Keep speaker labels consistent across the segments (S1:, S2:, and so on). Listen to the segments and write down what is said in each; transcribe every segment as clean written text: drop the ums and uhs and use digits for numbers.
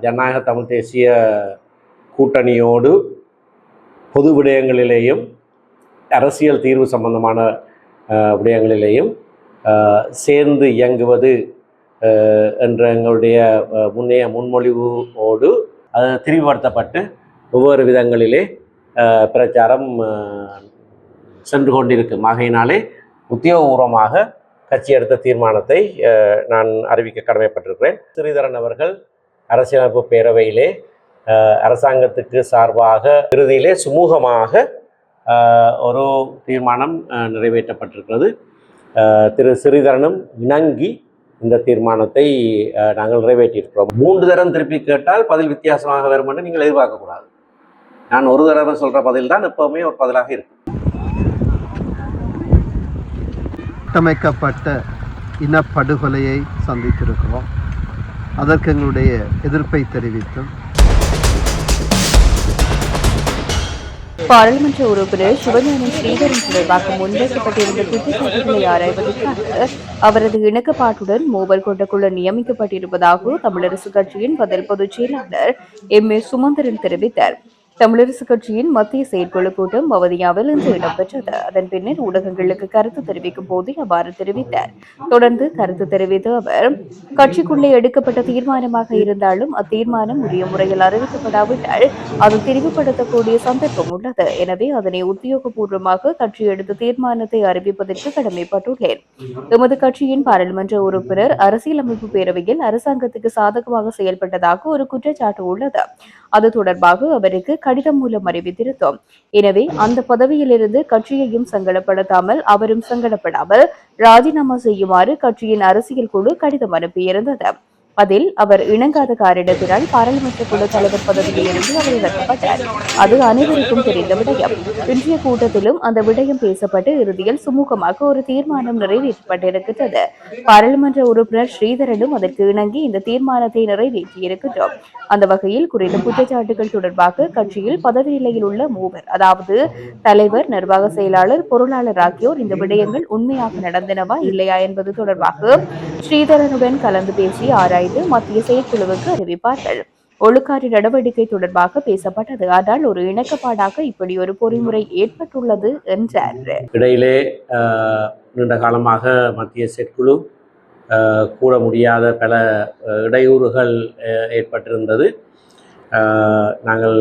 S1: ஜனநாயக தமிழ் தேசிய கூட்டணியோடு பொது விடயங்களிலேயும் அரசியல் தீர்வு சம்பந்தமான விடயங்களிலேயும் சேர்ந்து இயங்குவது என்ற எங்களுடைய முன்னைய முன்மொழிவோடு அது திரிவுபடுத்தப்பட்டு ஒவ்வொரு விதங்களிலே பிரச்சாரம் சென்று கொண்டிருக்கும் ஆகையினாலே உத்தியோகபூர்வமாக கட்சி எடுத்த தீர்மானத்தை நான் அறிவிக்க கடமைப்பட்டிருக்கிறேன். ஸ்ரீதரன் அவர்கள் அரசியலமைப்பு பேரவையிலே அரசாங்கத்துக்கு சார்பாக இறுதியிலே சுமூகமாக ஒரு தீர்மானம் நிறைவேற்றப்பட்டிருக்கிறது. திரு ஸ்ரீதரனும் இணங்கி இந்த தீர்மானத்தை நாங்கள் நிறைவேற்றியிருக்கிறோம். 3 தரம் திருப்பி கேட்டால் பதில் வித்தியாசமாக வரும் என்று நீங்கள் எதிர்பார்க்கக்கூடாது. நான் ஒரு தடவை சொல்கிற பதில் தான் எப்போவுமே ஒரு பதிலாக இருக்கும்.
S2: கட்டமைக்கப்பட்ட இனப்படுகொலையை சந்தித்திருக்கிறோம். அதற்கு எங்களுடைய எதிர்ப்பை தெரிவித்தும்
S3: பாராளுமன்ற உறுப்பினர் சிவஞானி ஸ்ரீதரன் தொடர்பாக முன்வைக்கப்பட்டிருந்த குற்றச்சாட்டுகளை ஆராய்வதற்காக அவரது இணக்கப்பாட்டுடன் மூவர் கொண்ட குழு நியமிக்கப்பட்டிருப்பதாக தமிழரசு கட்சியின் பதில் பொதுச் செயலாளர் எம். ஏ. சுமந்திரன் தெரிவித்தார். தமிழரசு கட்சியின் மத்திய செயற்குழு கூட்டம் வவுனியாவில் இன்று இடம்பெற்றது. அதன் பின்னர் ஊடகங்களுக்கு கருத்து தெரிவிக்கும் போது அவ்வாறு தெரிவித்தார். தொடர்ந்து கருத்து தெரிவித்த அவர், கட்சிக்குள்ளே எடுக்கப்பட்ட தீர்மானமாக இருந்தாலும் அத்தீர்மானம் உரிய முறையில் அறிவிக்கப்படாவிட்டால் அது திரிவுபடுத்தக்கூடிய சந்தர்ப்பம் உள்ளது. எனவே அதனை உத்தியோகபூர்வமாக கட்சி எடுத்த தீர்மானத்தை அறிவிப்பதற்கு கடமைப்பட்டுள்ளேன். எமது கட்சியின் பாராளுமன்ற உறுப்பினர் அரசியலமைப்பு பேரவையில் அரசாங்கத்துக்கு சாதகமாக செயல்பட்டதாக ஒரு குற்றச்சாட்டு உள்ளது. அது தொடர்பாக அவருக்கு கடிதம் மூலம் அறிவித்திருந்தோம். எனவே அந்த பதவியிலிருந்து கட்சியையும் சங்கடப்படுத்தாமல் அவரும் சங்கடப்படாமல் ராஜினாமா செய்யுமாறு கட்சியின் அரசியல் குழு கடிதம் அனுப்பியிருந்தது. அதில் அவர் இணங்காத காரணத்தினால் பாராளுமன்ற குழு தலைவர் பதவியில் இருந்து அவர் விலக்கப்பட்டார். அது அனைவருக்கும் தெரிந்த விடயம். இன்றைய கூட்டத்திலும் அந்த விடயம் பேசப்பட்டு இறுதியில் சுமூகமாக ஒரு தீர்மானம் நிறைவேற்றப்பட்டிருக்கிறது. பாராளுமன்ற உறுப்பினர் ஸ்ரீதரனும் அதற்கு இணங்கி இந்த தீர்மானத்தை நிறைவேற்றியிருக்கின்றோம். அந்த வகையில் குறித்த குற்றச்சாட்டுகள் தொடர்பாக கட்சியில் பதவி நிலையில் உள்ள மூவர், அதாவது தலைவர், நிர்வாக செயலாளர், பொருளாளர் ஆகியோர் இந்த விடயங்கள் உண்மையாக நடந்தனவா இல்லையா என்பது தொடர்பாக ஸ்ரீதரனுடன் கலந்து பேசி ஆராய்ந்து மத்திய செயற்குழுவுக்கு அறிவிப்பார்கள். ஒழுக்காற்று நடவடிக்கை தொடர்பாக பேசப்பட்டது. ஆனால் ஒரு இணக்கப்பாடாக இப்படி ஒரு பொறிமுறை ஏற்பட்டுள்ளது என்றார்.
S1: இடையிலே நீண்ட காலமாக மத்திய செயற்குழு கூட முடியாத பல இடையூறுகள் ஏற்பட்டிருந்தது. நாங்கள்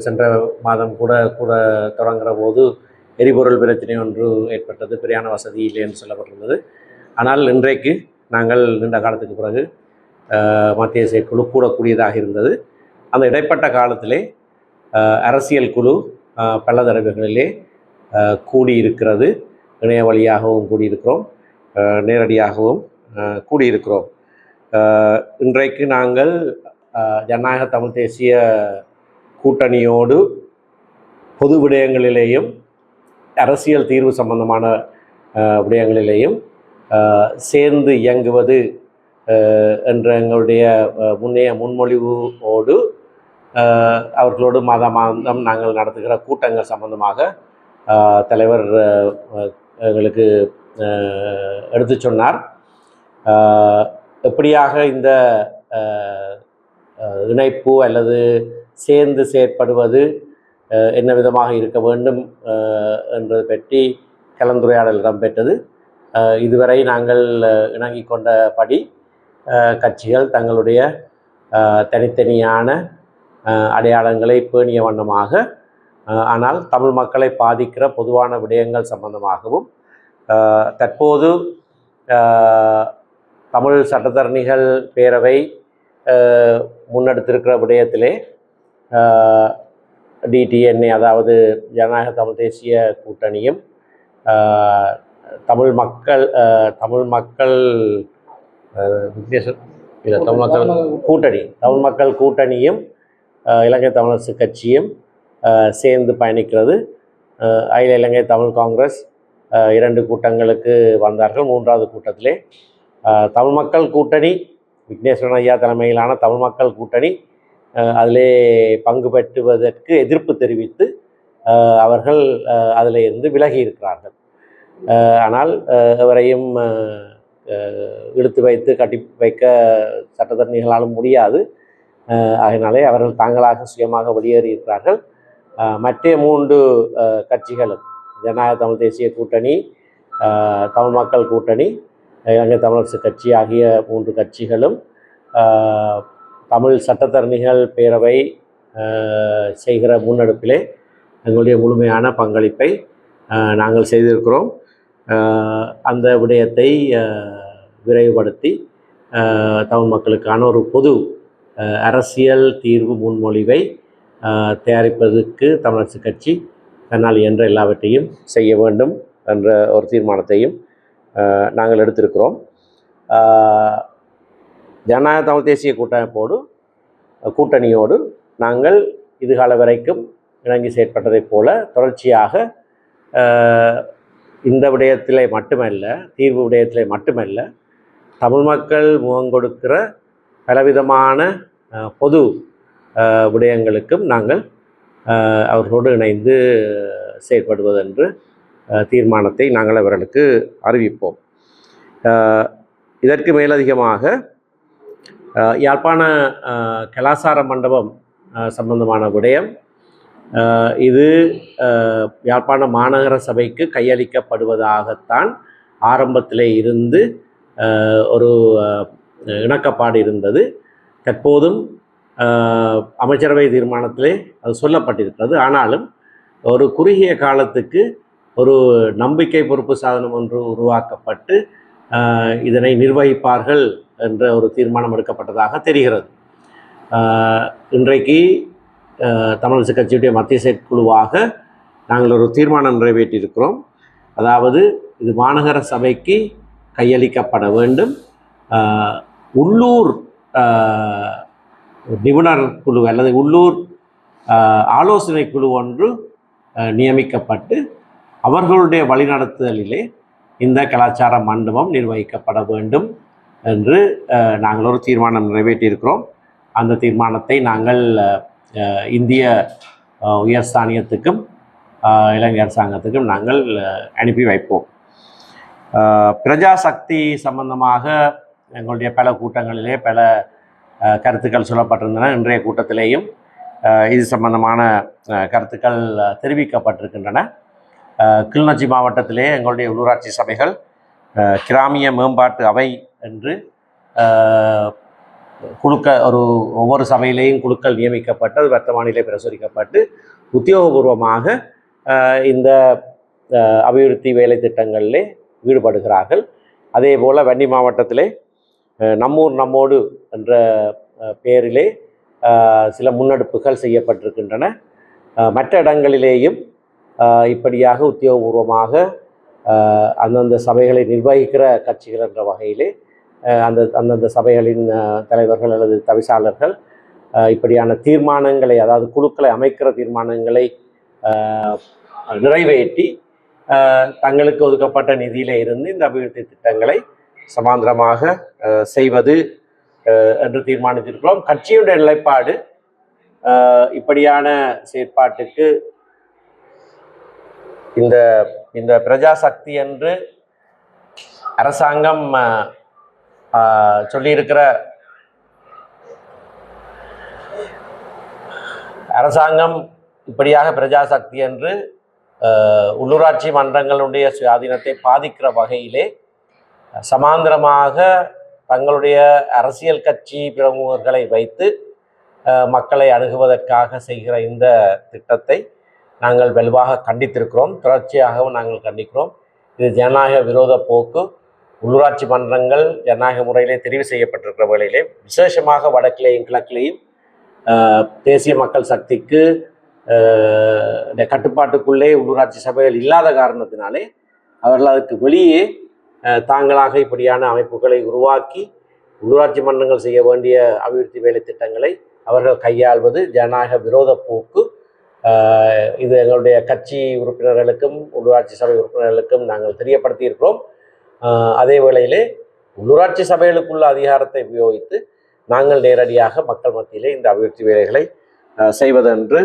S1: சென்ற மாதம் கூட தொடங்குகிற போது எரிபொருள் பிரச்சனை ஒன்று ஏற்பட்டது. பிரியாண வசதி இல்லை என்று சொல்லப்பட்டிருந்தது. ஆனால் இன்றைக்கு நாங்கள் நீண்ட காலத்துக்கு பிறகு மத்திய செயற்குழு கூடக்கூடியதாக இருந்தது. அந்த இடைப்பட்ட காலத்திலே அரசியல் குழு பல தடவைகளிலே கூடியிருக்கிறது. இணைய வழியாகவும் கூடியிருக்கிறோம், நேரடியாகவும் கூடியிருக்கிறோம். இன்றைக்கு நாங்கள் ஜனநாயக தமிழ் தேசிய கூட்டணியோடு பொது விடயங்களிலேயும் அரசியல் தீர்வு சம்பந்தமான விடயங்களிலேயும் சேர்ந்து இயங்குவது என்ற எங்களுடைய முன்னைய முன்மொழிவோடு அவர்களோடு மாதம் நாங்கள் நடத்துகிற கூட்டங்கள் சம்பந்தமாக தலைவர் எங்களுக்கு எடுத்து சொன்னார். எப்படியாக இந்த இணைப்பு அல்லது சேர்ந்து செயற்படுவது என்ன விதமாக இருக்க வேண்டும் என்பது பற்றி கலந்துரையாடல் இடம்பெற்றது. இதுவரை நாங்கள் இணங்கிக் கொண்டபடி கட்சிகள் தங்களுடைய தனித்தனியான அடையாளங்களை பேணிய வண்ணமாக, ஆனால் தமிழ் மக்களை பாதிக்கிற பொதுவான விடயங்கள் சம்பந்தமாகவும் தற்போது தமிழ் சட்டத்தரணிகள் பேரவை முன்னெடுத்திருக்கிற விடயத்திலே டிடிஎன்ஏ, அதாவது ஜனநாயக தமிழ் தேசிய கூட்டணியும் தமிழ் மக்கள் கூட்டணியும் இலங்கை தமிழரசு கட்சியும் சேர்ந்து பயணிக்கிறது. அகில இலங்கை தமிழ் காங்கிரஸ் 2 கூட்டங்களுக்கு வந்தார்கள். 3வது கூட்டத்திலே தமிழ் மக்கள் கூட்டணி, விக்னேஸ்வரன் ஐயா தலைமையிலான தமிழ் மக்கள் கூட்டணி அதிலே பங்கு பெற்றுவதற்கு எதிர்ப்பு தெரிவித்து அவர்கள் அதில் இருந்து விலகி இருக்கிறார்கள். ஆனால் எவரையும் இழுத்து வைத்து கட்டி வைக்க சட்டத்தரணிகளாலும் முடியாது. அதனாலே அவர்கள் தாங்களாக சுயமாக வெளியேறியிருக்கிறார்கள். மற்ற 3 கட்சிகளும் ஜனநாயக தமிழ் தேசிய கூட்டணி, தமிழ் மக்கள் கூட்டணி, இலங்கை தமிழரசு கட்சி ஆகிய 3 கட்சிகளும் தமிழ் சட்டத்தரணிகள் பேரவை செய்கிற முன்னெடுப்பிலே எங்களுடைய முழுமையான பங்களிப்பை நாங்கள் செய்திருக்கிறோம். அந்த விடயத்தை விரைவுபடுத்தி தமிழ் மக்களுக்கான ஒரு பொது அரசியல் தீர்வு முன்மொழிவை தயாரிப்பதற்கு தமிழரசு கட்சி தன்னால் என்ற எல்லாவற்றையும் செய்ய வேண்டும் என்ற ஒரு தீர்மானத்தையும் நாங்கள் எடுத்திருக்கிறோம். ஜனநாயக தமிழ் தேசிய கூட்டணியோடு நாங்கள் இதுகால வரைக்கும் இணங்கி செயற்பட்டதைப் போல தொடர்ச்சியாக இந்த விடயத்திலே மட்டுமல்ல, தீர்வு விடயத்திலே மட்டுமல்ல, தமிழ் மக்கள் முகம் கொடுக்கிற பலவிதமான பொது விடயங்களுக்கும் நாங்கள் அவர்களோடு இணைந்து செயற்படுவதென்று தீர்மானத்தை நாங்கள் அவர்களுக்கு அறிவிப்போம். இதற்கு மேலதிகமாக யாழ்ப்பாண கலாசார மண்டபம் சம்பந்தமான விடயம், இது யாழ்ப்பாண மாநகர சபைக்கு கையளிக்கப்படுவதாகத்தான் ஆரம்பத்திலே இருந்து ஒரு இணக்கப்பாடு இருந்தது. தற்போதும் அமைச்சரவை தீர்மானத்திலே அது சொல்லப்பட்டிருக்கிறது. ஆனாலும் ஒரு குறுகிய காலத்துக்கு ஒரு நம்பிக்கை பொறுப்பு சாதனம் ஒன்று உருவாக்கப்பட்டு இதனை நிர்வகிப்பார்கள் என்ற ஒரு தீர்மானம் எடுக்கப்பட்டதாக தெரிகிறது. இன்றைக்கு தமிழரசு கட்சியுடைய மத்திய செயற்குழுவாக நாங்கள் ஒரு தீர்மானம் நிறைவேற்றியிருக்கிறோம். அதாவது இது மாநகர சபைக்கு கையளிக்கப்பட வேண்டும். உள்ளூர் நிபுணர் குழு அல்லது உள்ளூர் ஆலோசனை குழு ஒன்று நியமிக்கப்பட்டு அவர்களுடைய வழிநடத்துதலிலே இந்த கலாச்சார மண்டபம் நிர்வகிக்கப்பட வேண்டும் என்று நாங்கள் ஒரு தீர்மானம் நிறைவேற்றியிருக்கிறோம். அந்த தீர்மானத்தை நாங்கள் இந்திய உயர்ஸ்தானியத்துக்கும் இலங்கை அரசாங்கத்துக்கும் நாங்கள் அனுப்பி வைப்போம். பிரஜாசக்தி சம்பந்தமாக எங்களுடைய பல கூட்டங்களிலே பல கருத்துக்கள் சொல்லப்பட்டிருந்தன. இன்றைய கூட்டத்திலேயும் இது சம்பந்தமான கருத்துக்கள் தெரிவிக்கப்பட்டிருக்கின்றன. கிளிநொச்சி மாவட்டத்திலே எங்களுடைய உள்ளூராட்சி சபைகள் கிராமிய மேம்பாட்டு அவை என்று ஒவ்வொரு சபையிலேயும் குழுக்கள் நியமிக்கப்பட்டு அது வர்த்தமானிலே பிரசுரிக்கப்பட்டு உத்தியோகபூர்வமாக இந்த அபிவிருத்தி வேலை திட்டங்களிலே ஈடுபடுகிறார்கள். அதே போல் வன்னி மாவட்டத்திலே நம்மூர் நம்மோடு என்ற பெயரிலே சில முன்னெடுப்புகள் செய்யப்பட்டிருக்கின்றன. மற்ற இடங்களிலேயும் இப்படியாக உத்தியோகபூர்வமாக அந்தந்த சபைகளை நிர்வகிக்கிற கட்சிகள் என்ற வகையிலே அந்தந்த சபைகளின் தலைவர்கள் அல்லது தவிசாளர்கள் இப்படியான தீர்மானங்களை, அதாவது குழுக்களை அமைக்கிற தீர்மானங்களை நிறைவேற்றி தங்களுக்கு ஒதுக்கப்பட்ட நிதியிலே இருந்து இந்த அபிவிருத்தி திட்டங்களை சமாந்தரமாக செய்வது என்று தீர்மானித்திருக்கிறோம். கட்சியுடைய நிலைப்பாடு இப்படியான செயற்பாட்டுக்கு இந்த பிரஜாசக்தி என்று அரசாங்கம் சொல்லியிருக்கிற அரசாங்கம் இப்படியாக பிரஜாசக்தி என்று உள்ளூராட்சி மன்றங்களுடைய சுயாதீனத்தை பாதிக்கிற வகையிலே சமாந்தரமாக தங்களுடைய அரசியல் கட்சி பிரமுகர்களை வைத்து மக்களை அணுகுவதற்காக செய்கிற இந்த திட்டத்தை நாங்கள் வலுவாக கண்டித்திருக்கிறோம். தொடர்ச்சியாகவும் நாங்கள் கண்டிக்கிறோம். இது ஜனநாயக விரோத போக்கு. உள்ளூராட்சி மன்றங்கள் ஜனநாயக முறையிலே தெரிவு செய்யப்பட்டிருக்கிற வேளையிலே, விசேஷமாக வடக்கிலேயும் கிழக்கிலேயும் தேசிய மக்கள் சக்திக்கு கட்டுப்பாட்டுக்குள்ளே உள்ளூராட்சி சபைகள் இல்லாத காரணத்தினாலே அவர்கள் அதுக்கு வெளியே தாங்களாக இப்படியான அமைப்புகளை உருவாக்கி உள்ளூராட்சி மன்றங்கள் செய்ய வேண்டிய அபிவிருத்தி வேலை திட்டங்களை அவர்கள் கையாள்வது ஜனநாயக விரோத போக்கு. இது எங்களுடைய கட்சி உறுப்பினர்களுக்கும் உள்ளூராட்சி சபை உறுப்பினர்களுக்கும் நாங்கள் தெரியப்படுத்தியிருக்கிறோம். அதே வேளையிலே உள்ளூராட்சி சபைகளுக்குள்ள அதிகாரத்தை உபயோகித்து நாங்கள் நேரடியாக மக்கள் மத்தியிலே இந்த அபிவிருத்தி வேலைகளை செய்வதென்று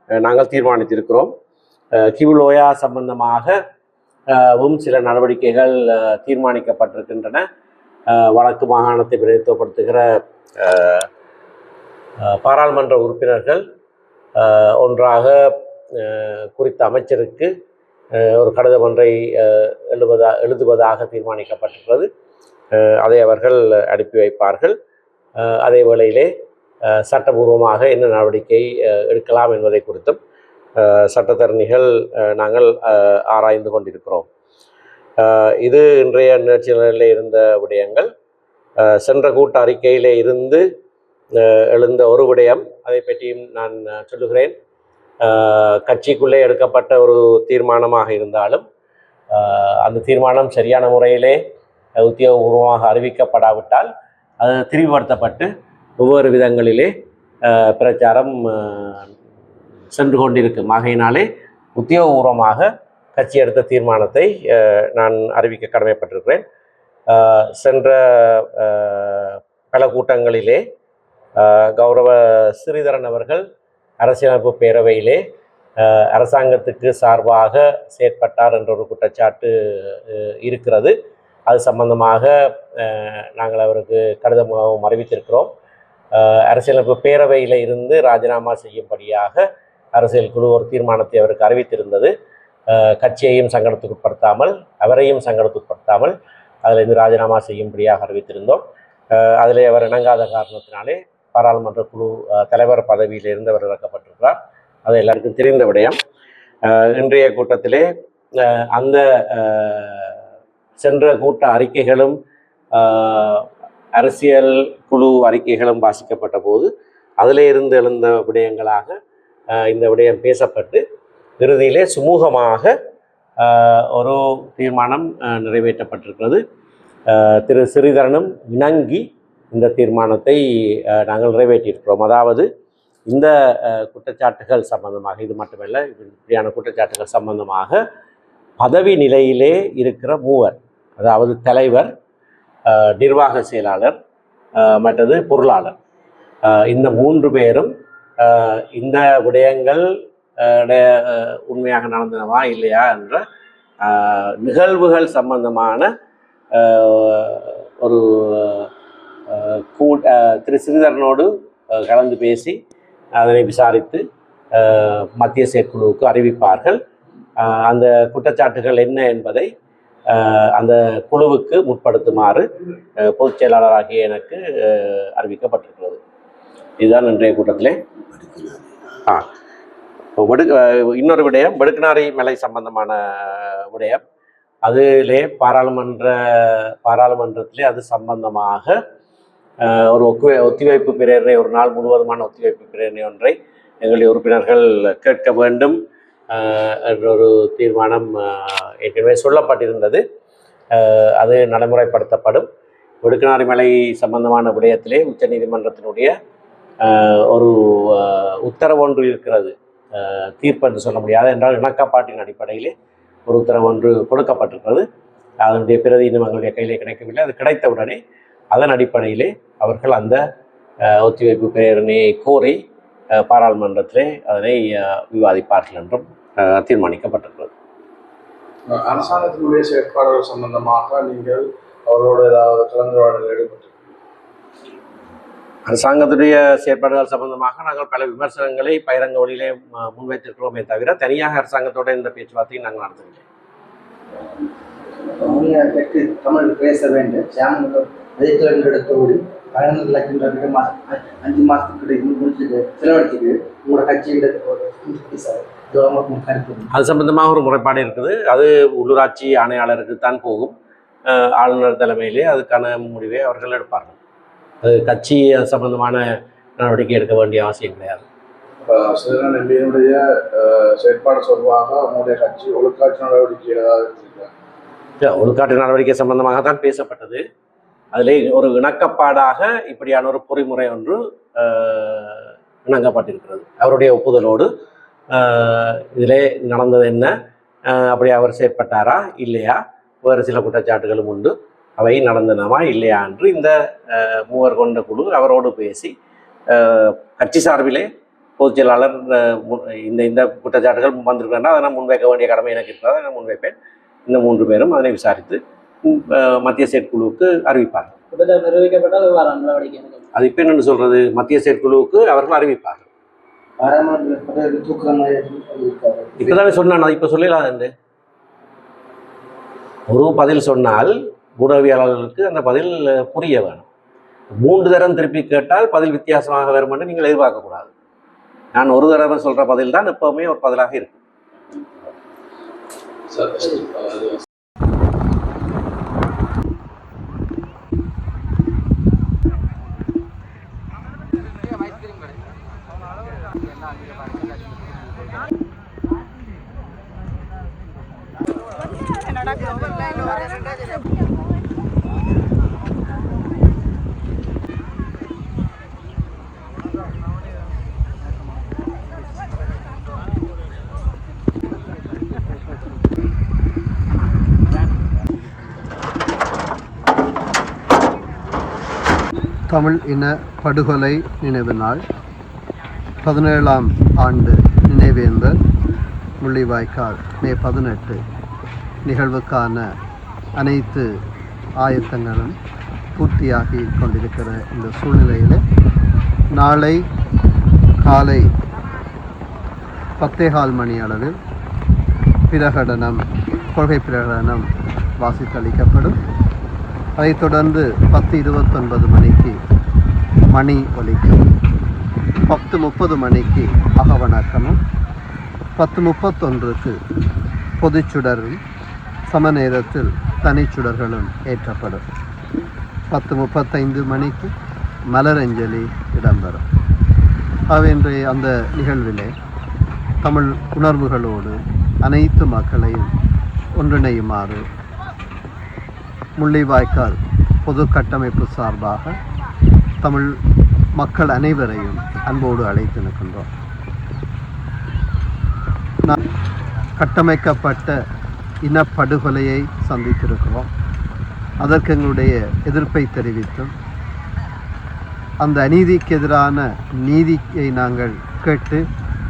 S1: நாங்கள் தீர்மானித்திருக்கிறோம். கிவுலோயா சம்பந்தமாகவும் சில நடவடிக்கைகள் தீர்மானிக்கப்பட்டிருக்கின்றன. வடக்கு மாகாணத்தை பிரதித்துவப்படுத்துகிற பாராளுமன்ற உறுப்பினர்கள் ஒன்றாக குறித்த அமைச்சருக்கு ஒரு கடிதம் ஒன்றை எழுதுவதாக தீர்மானிக்கப்பட்டிருக்கிறது. அதை அவர்கள் அனுப்பி வைப்பார்கள். அதே வேளையிலே சட்டபூர்வமாக என்ன நடவடிக்கை எடுக்கலாம் என்பதை குறித்தும் சட்டத்தரணிகள் நாங்கள் ஆராய்ந்து கொண்டிருக்கிறோம். இது இன்றைய நிகழ்ச்சிகளில் இருந்த விடயங்கள். சென்ற கூட்ட அறிக்கையிலே இருந்து எழுந்த ஒரு விடயம், அதை பற்றியும் நான் சொல்லுகிறேன். கட்சிக்குள்ளே எடுக்கப்பட்ட ஒரு தீர்மானமாக இருந்தாலும் அந்த தீர்மானம் சரியான முறையிலே உத்தியோகபூர்வமாக அறிவிக்கப்படாவிட்டால் அது திரிவுபடுத்தப்பட்டு ஒவ்வொரு விதங்களிலே பிரச்சாரம் சென்று கொண்டிருக்கும். ஆகையினாலே உத்தியோகபூர்வமாக கட்சி எடுத்த தீர்மானத்தை நான் அறிவிக்க கடமைப்பட்டிருக்கிறேன். சென்ற பல கூட்டங்களிலே கௌரவ ஸ்ரீதரன் அவர்கள் அரசியலமைப்பு பேரவையிலே அரசாங்கத்துக்கு சார்பாக செயற்பட்டார் என்ற ஒரு குற்றச்சாட்டு இருக்கிறது. அது சம்பந்தமாக நாங்கள் அவருக்கு கடிதமாகவும் அறிவித்திருக்கிறோம். அரசியலமைப்பு பேரவையில் இருந்து ராஜினாமா செய்யும்படியாக அரசியல் குழு ஒரு தீர்மானத்தை அவருக்கு அறிவித்திருந்தது. கட்சியையும் சங்கடத்துக்குட்படுத்தாமல் அவரையும் சங்கடத்துக்குட்படுத்தாமல் அதில் இருந்து ராஜினாமா செய்யும்படியாக அறிவித்திருந்தோம். அதில் அவர் இணங்காத காரணத்தினாலே பாராளுமன்ற குழு தலைவர் பதவியிலிருந்து அவர் இறக்கப்பட்டிருக்கிறார். அது எல்லாருக்கும் தெரிந்த விடயம். இன்றைய கூட்டத்திலே அந்த சென்ற கூட்ட அறிக்கைகளும் அரசியல் குழு அறிக்கைகளும் வாசிக்கப்பட்ட போது அதிலே இருந்து எழுந்த விடயங்களாக இந்த விடயம் பேசப்பட்டு இறுதியிலே சுமூகமாக ஒரு தீர்மானம் நிறைவேற்றப்பட்டிருக்கிறது. திரு ஸ்ரீதரனும் இணங்கி இந்த தீர்மானத்தை நாங்கள் நிறைவேற்றியிருக்கிறோம். அதாவது இந்த குற்றச்சாட்டுகள் சம்பந்தமாக, இது மட்டுமல்ல, இப்படியான குற்றச்சாட்டுகள் சம்பந்தமாக பதவி நிலையிலே இருக்கிற மூவர், அதாவது தலைவர், நிர்வாக செயலாளர், மற்றது பொருளாளர், இந்த 3 பேரும் இந்த விடயங்கள் உண்மையாக நடந்தனவா இல்லையா என்ற நிகழ்வுகள் சம்பந்தமான ஒரு திரு ஸ்ரீதரனோடு கலந்து பேசி அதனை விசாரித்து மத்திய செயற்குழுவுக்கு அறிவிப்பார்கள். அந்த குற்றச்சாட்டுகள் என்ன என்பதை அந்த குழுவுக்கு முற்படுத்துமாறு பொதுச் செயலாளராகிய எனக்கு அறிவிக்கப்பட்டிருக்கிறது. இதுதான் இன்றைய கூட்டத்திலே. இன்னொரு விடயம், வடுக்கனாரி மலை சம்பந்தமான விடயம். அதிலே பாராளுமன்றத்திலே அது சம்பந்தமாக ஒரு ஒத்திவைப்பு பிரேரணை, ஒரு நாள் முழுவதுமான ஒத்திவைப்பு பிரேரணை ஒன்றை எங்களுடைய உறுப்பினர்கள் கேட்க வேண்டும் என்ற ஒரு தீர்மானம் ஏற்கனவே சொல்லப்பட்டிருந்தது. அது நடைமுறைப்படுத்தப்படும். வடுக்கனாரி மலை சம்பந்தமான விடயத்திலே உச்சநீதிமன்றத்தினுடைய ஒரு உத்தரவு ஒன்று இருக்கிறது. தீர்ப்பு என்று சொல்ல முடியாது என்றால் இணக்கப்பாட்டின் அடிப்படையிலே ஒரு உத்தரவு ஒன்று கொடுக்கப்பட்டிருக்கிறது. அதனுடைய பிரதி இன்னும் எங்களுடைய கையிலே கிடைக்கவில்லை. அது கிடைத்தவுடனே அதன் அடிப்படையிலே அவர்கள் அந்த ஒத்திவைப்பு பிரேரணையை கோரி பாராளுமன்றத்திலே அதனை விவாதிப்பார்கள் என்றும் தீர்மானிக்கப்பட்டிருக்கிறது.
S4: அரசாங்கத்தினுடைய செயற்பாடுகள் சம்பந்தமாக நீங்கள் அவரோட ஏதாவது கலந்துரையாடல் ஈடுபட்டு?
S1: அரசாங்கத்துடைய செயற்பாடுகள் சம்பந்தமாக நாங்கள் பல விமர்சனங்களை பகிரங்க வழியிலே முன்வைத்திருக்கிறோமே தவிர தனியாக அரசாங்கத்தோட இந்த பேச்சுவார்த்தையை நாங்கள் நடத்தவில்லை.
S5: தமிழ் பேச வேண்டும். எடுத்தோடு 11 லட்சம் ரூபாய் 5 மாதத்துக்கு முடிச்சுட்டு செலவழிச்சுட்டு உங்களோட கட்சியோட
S1: அது சம்பந்தமாக ஒரு முறைப்பாடு இருக்குது. அது உள்ளூராட்சி ஆணையாளருக்கு தான் போகும். ஆளுநர் தலைமையிலே அதுக்கான முடிவை அவர்கள் எடுப்பார்கள். அது கட்சி சம்பந்தமான நடவடிக்கை எடுக்க வேண்டிய அவசியம் கிடையாது.
S4: ஸ்ரீதரன் எம்பியினுடைய செயற்பாடு சொல்வாக உங்களுடைய கட்சி ஒழுக்காற்று நடவடிக்கை ஏதாவது எடுத்திருக்காங்க?
S1: ஒழுக்காற்று நடவடிக்கை சம்பந்தமாக தான் பேசப்பட்டது. அதிலே ஒரு இணக்கப்பாடாக இப்படியான ஒரு பொறிமுறை ஒன்று இணங்கப்பட்டிருக்கிறது. அவருடைய ஒப்புதலோடு இதிலே நடந்தது என்ன, அப்படி அவர் செயற்பட்டாரா இல்லையா, வேறு சில குற்றச்சாட்டுகளும் உண்டு, அவை நடந்தனவா இல்லையா என்று இந்த 3 கொண்ட குழு அவரோடு பேசி கட்சி சார்பிலே பொதுச் செயலாளர் இந்த குற்றச்சாட்டுகள் வந்திருக்கிறேன்னா அதை நான் முன்வைக்க வேண்டிய கடமை எனக்கு இருக்கிறதா நான் முன்வைப்பேன். இந்த 3 பேரும் அதனை விசாரித்து மத்திய செயற்குழுவுக்கு அறிவிப்பார்கள்.
S6: நிரூபிக்கப்பட்டால் நடவடிக்கை
S1: அது இப்போ என்னென்னு சொல்கிறது, மத்திய செயற்குழுவுக்கு அவர்கள் அறிவிப்பார்கள்.
S5: பாராளுமன்ற தூக்குற மாதிரி இருக்காரு.
S1: இப்போதானே சொன்னான், அது இப்போ சொல்லலாது. ஒரு பதில் சொன்னால் ஊடகவியலாளர்களுக்கு அந்த பதில் புரிய வேணும். 3 தரம் திருப்பி கேட்டால் பதில் வித்தியாசமாக வரும் என்று நீங்கள் எதிர்பார்க்கக்கூடாது. நான் ஒரு தடவை சொல்கிற பதில் தான் எப்போவுமே ஒரு பதிலாக இருக்கும்.
S2: தமிழ் இன படுகொலை நினைவு நாள் 17ஆம் ஆண்டு நினைவேந்தல் முள்ளிவாய்க்கால் மே 18 நிகழ்வுக்கான அனைத்து ஆயத்தங்களும் பூர்த்தியாகி கொண்டிருக்கிற இந்த சூழ்நிலையில் நாளை காலை 10:15 மணி அளவில் பிரகடனம், கொள்கை பிரகடனம் வாசித்தளிக்கப்படும். அதைத் தொடர்ந்து 10:29 மணிக்கு மணி ஒலிக்கும். 10:30 மணிக்கு அகவணக்கமும், 10:31க்கு பொதுச்சுடரும் சம நேரத்தில் தனிச்சுடர்களும் ஏற்றப்படும். 10:35 மணிக்கு மலரஞ்சலி இடம்பெறும். இன்றைய அந்த நிகழ்விலே தமிழ் உணர்வுகளோடு அனைத்து மக்களையும் ஒன்றிணையுமாறு முள்ளிவாய்க்கால் பொது கட்டமைப்பு சார்பாக தமிழ் மக்கள் அனைவரையும் அன்போடு அழைத்து நிற்கின்றோம். கட்டமைக்கப்பட்ட இனப்படுகொலையை சந்தித்திருக்கிறோம். அதற்கு எங்களுடைய எதிர்ப்பை தெரிவித்தும் அந்த அநீதிக்கு எதிரான நீதியை நாங்கள் கேட்டு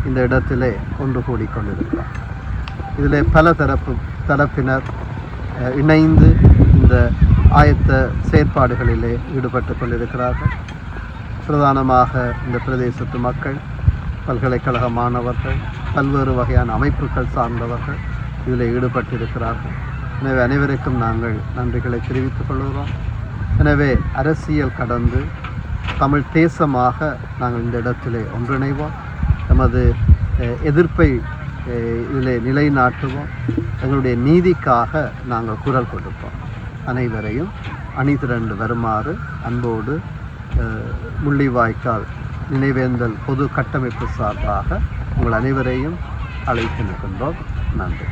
S2: இந்த இடத்திலே ஒன்று கூடிக்கொண்டிருக்கிறோம். இதில் பல தரப்பினர் இணைந்து இந்த ஆயத்த செயற்பாடுகளிலே ஈடுபட்டு கொண்டிருக்கிறார்கள். பிரதானமாக இந்த பிரதேசத்து மக்கள், பல்கலைக்கழக மாணவர்கள், பல்வேறு வகையான அமைப்புகள் சார்ந்தவர்கள் இதில் ஈடுபட்டிருக்கிறார்கள். எனவே அனைவருக்கும் நாங்கள் நன்றிகளை தெரிவித்துக் கொள்கிறோம். எனவே அரசியல் கடந்து தமிழ் தேசமாக நாங்கள் இந்த இடத்திலே ஒன்றிணைவோம். நமது எதிர்ப்பை இதில் நிலைநாட்டுவோம். எங்களுடைய நீதிக்காக நாங்கள் குரல் கொடுப்போம். அனைவரையும் அணிதிரண்டு வருமாறு அன்போடு முள்ளிவாய்க்கால் நினைவேந்தல் பொது கட்டமைப்பு சார்பாக உங்கள் அனைவரையும் அழைத்து நிற்கின்றோம். நன்றி.